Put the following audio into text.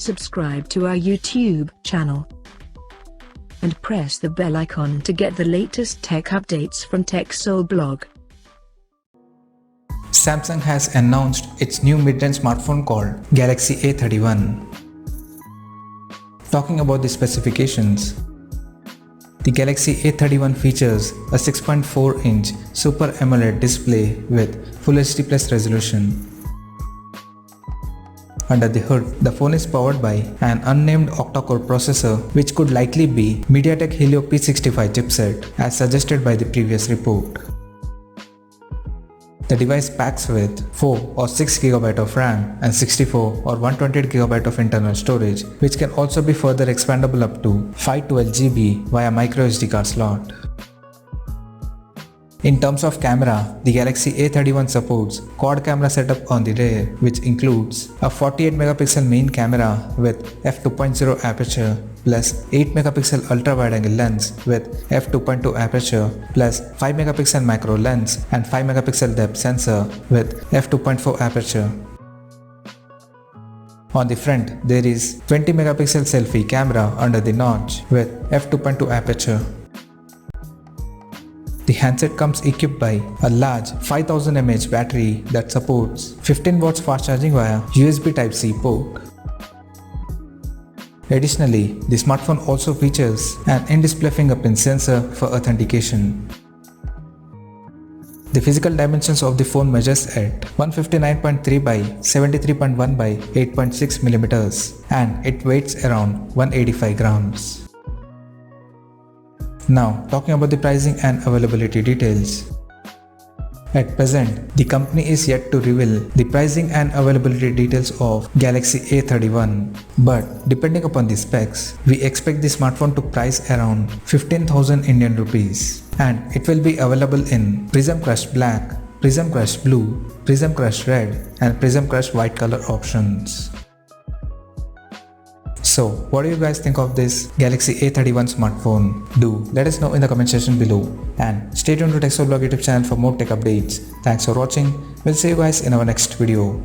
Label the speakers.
Speaker 1: subscribe to our YouTube channel and press the bell icon to get the latest tech updates from TechSoul blog.
Speaker 2: Samsung has announced its new mid-range smartphone called Galaxy A31. Talking about the specifications, the Galaxy A31 features a 6.4-inch Super AMOLED display with Full HD Plus resolution. Under the hood, the phone is powered by an unnamed octa-core processor which could likely be MediaTek Helio P65 chipset as suggested by the previous report. The device packs with 4 or 6 GB of RAM and 64 or 128 GB of internal storage, which can also be further expandable up to 512 GB via microSD card slot. In terms of camera, the Galaxy A31 supports quad camera setup on the rear, which includes a 48 megapixel main camera with f2.0 aperture plus 8 megapixel ultra wide angle lens with f2.2 aperture plus 5 megapixel macro lens and 5 megapixel depth sensor with f2.4 aperture. On the front, there is 20 megapixel selfie camera under the notch with f2.2 aperture. The handset comes equipped by a large 5000 mAh battery that supports 15 watts fast charging via USB Type-C port. Additionally, the smartphone also features an in-display fingerprint sensor for authentication. The physical dimensions of the phone measures at 159.3 by 73.1 by 8.6 mm and it weighs around 185 grams. Now, talking about the pricing and availability details. At present, the company is yet to reveal the pricing and availability details of Galaxy A31. But depending upon the specs, we expect the smartphone to price around 15,000 Indian rupees. And it will be available in Prism Crushed Black, Prism Crushed Blue, Prism Crushed Red and Prism Crushed White color options. So, what do you guys think of this Galaxy A31 smartphone? Do let us know in the comment section below and stay tuned to TechSoul blog YouTube channel for more tech updates. Thanks for watching. We'll see you guys in our next video.